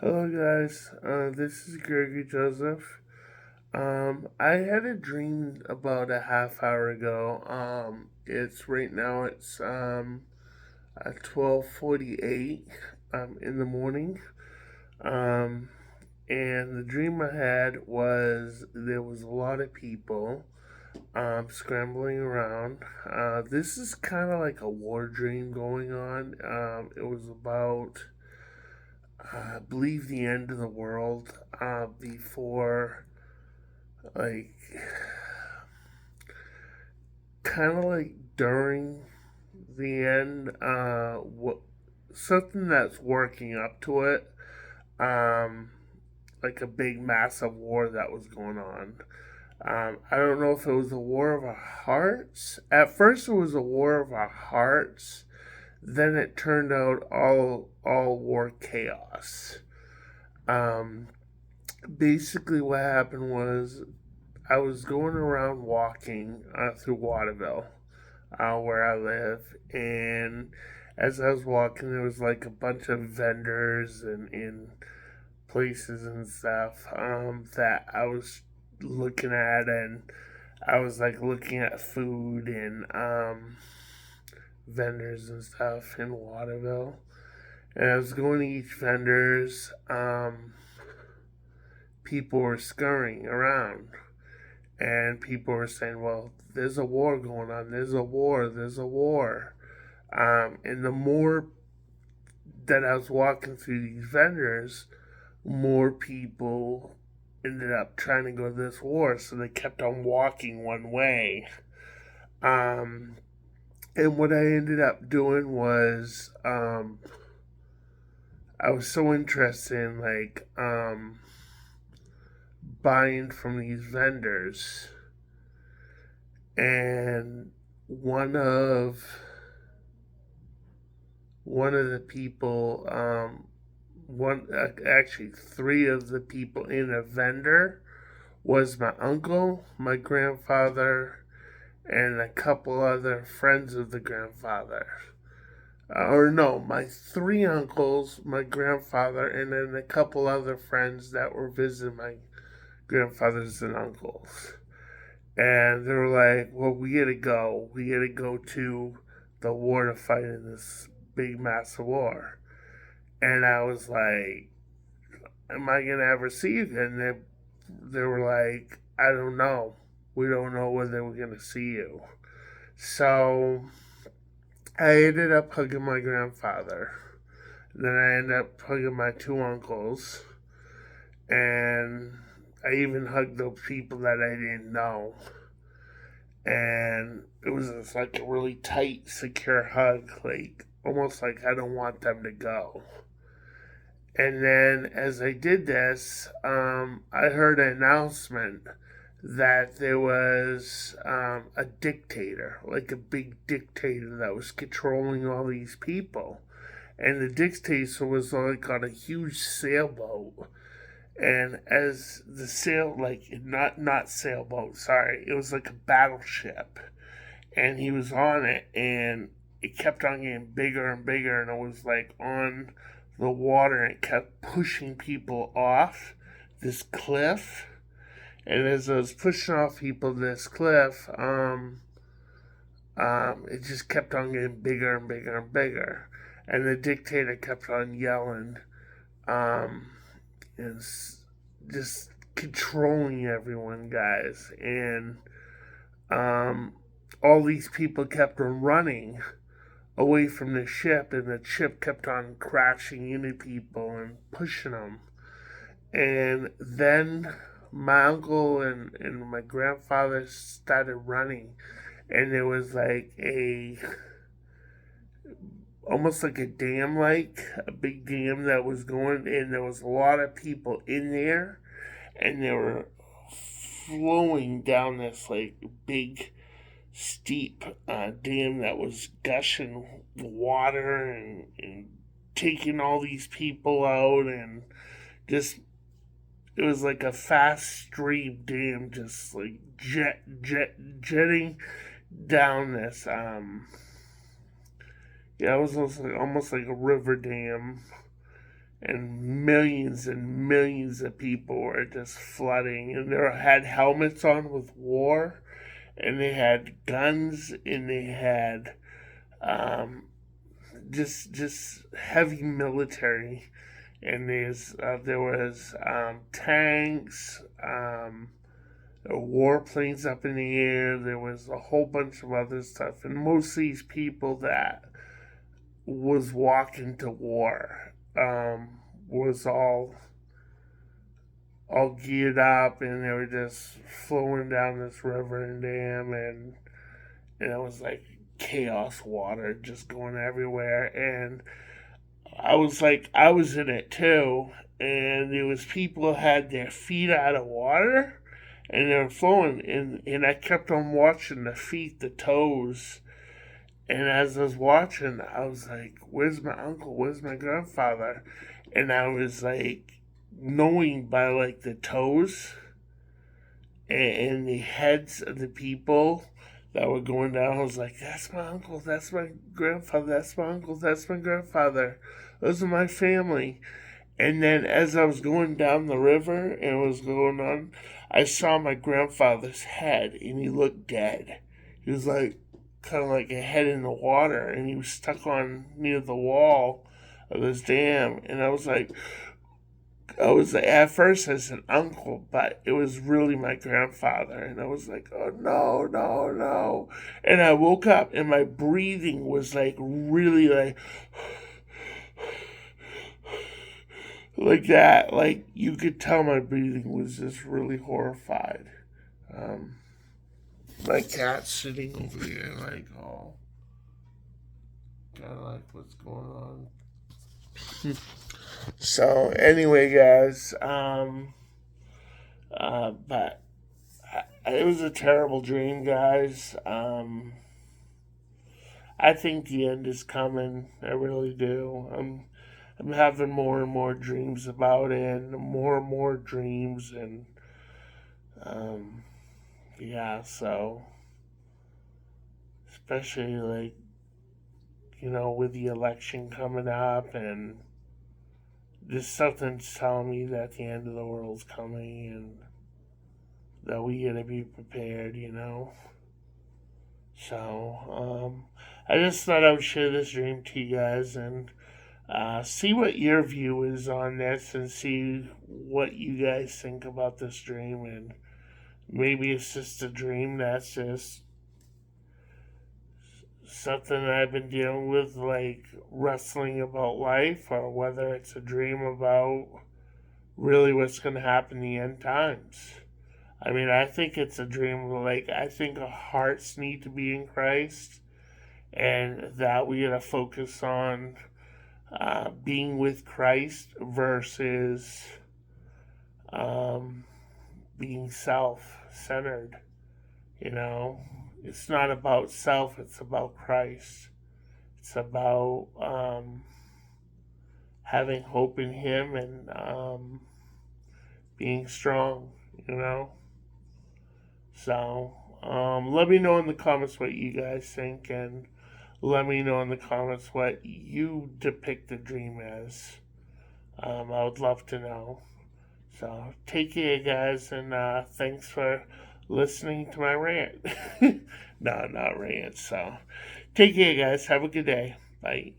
Hello, guys. This is Gregory Joseph. I had a dream about a half hour ago. It's right now. It's at 12:48 in the morning. Um, and the dream I had was there was a lot of people scrambling around. This is kind of like a war dream going on. It was about I believe the end of the world before, like, kind of like during the end, what something that's working up to it, um, like a big massive war that was going on. I don't know if it was a war of our hearts. At first, it was a war of our hearts. Then it turned out all war chaos. Um, Basically what happened was I was going around walking through Waterville, where I live, and as I was walking, there was like a bunch of vendors and places and stuff that I was looking at, and I was like looking at food and vendors and stuff in Waterville, and I was going to each vendor's. People were scurrying around, and people were saying, well, there's a war going on, there's a war. And the more that I was walking through these vendors, more people ended up trying to go to this war, so they kept on walking one way. Um, and what I ended up doing was, I was so interested in buying from these vendors, and one of one of the people, one actually three of the people in a vendor was my uncle, my grandfather, and a couple other friends of the grandfather. Or no, my three uncles, my grandfather, and then a couple other friends that were visiting my grandfathers and uncles. And they were like, well, we gotta go. We gotta go to the war to fight in this big massive war. And I was like, am I gonna ever see you again? They were like, I don't know. We don't know whether we're gonna see you. So I ended up hugging my grandfather. Then I ended up hugging my two uncles. And I even hugged those people that I didn't know. And it was just like a really tight, secure hug, like almost like I don't want them to go. And then as I did this, I heard an announcement that there was a dictator, like a big dictator that was controlling all these people. And the dictator was like on a huge sailboat. And as the sail, like not sailboat, sorry, it was like a battleship, and he was on it, and it kept on getting bigger and bigger, and it was like on the water, and it kept pushing people off this cliff. And as I was pushing off people this cliff, it just kept on getting bigger and bigger and bigger, and the dictator kept on yelling, um, and just controlling everyone, guys, and um, all these people kept on running away from the ship, and the ship kept on crashing into people and pushing them. And then my uncle and my grandfather started running, and there was like a almost like a dam, like a big dam that was going, and there was a lot of people in there, and they were flowing down this like big steep dam that was gushing water and taking all these people out, and just it was like a fast stream dam, just like jetting down this yeah, it was almost like a river dam, and millions of people were just flooding, and they had helmets on with war, and they had guns, and they had um, just heavy military, and there was tanks, warplanes up in the air. There was a whole bunch of other stuff, and most of these people that was walking to war was all geared up, and they were just flowing down this river and dam, and it was like chaos water just going everywhere. And I was in it too, and there was people who had their feet out of water, and they were flowing, and I kept on watching the feet, the toes. And as I was watching, I was like, where's my uncle? Where's my grandfather? And I was like, knowing by like the toes and the heads of the people that were going down, I was like, that's my uncle, that's my grandfather, that's my uncle, that's my grandfather. Those are my family. And then as I was going down the river and it was going on, I saw my grandfather's head and he looked dead. He was like kind of like a head in the water, and he was stuck on near the wall of this dam. And I was like, at first I said uncle, but it was really my grandfather. And I was like, oh no, no, no. And I woke up and my breathing was like really like that. Like you could tell my breathing was just really horrified. Um, my cat's sitting over here like, oh, kind of like what's going on. So anyway, guys, but it was a terrible dream, guys. I think the end is coming. I really do. I'm having more and more dreams about it, and more dreams, and um, yeah. So especially like with the election coming up, and just something's telling me that the end of the world's coming, and that we gotta be prepared. So, I just thought I would share this dream to you guys, and see what your view is on this, and see what you guys think about this dream. And maybe it's just a dream that's just something that I've been dealing with, like wrestling about life, or whether it's a dream about really what's going to happen in the end times. I mean, I think it's a dream of, like, I think our hearts need to be in Christ, and that we gotta focus on being with Christ versus um, being self-centered. It's not about self; it's about Christ. It's about having hope in Him, and being strong. You know. So, let me know in the comments what you guys think, and let me know in the comments what you depict the dream as. I would love to know. So, take care, guys, and thanks for listening to my rant. No, not rant. So, take care, guys. Have a good day. Bye.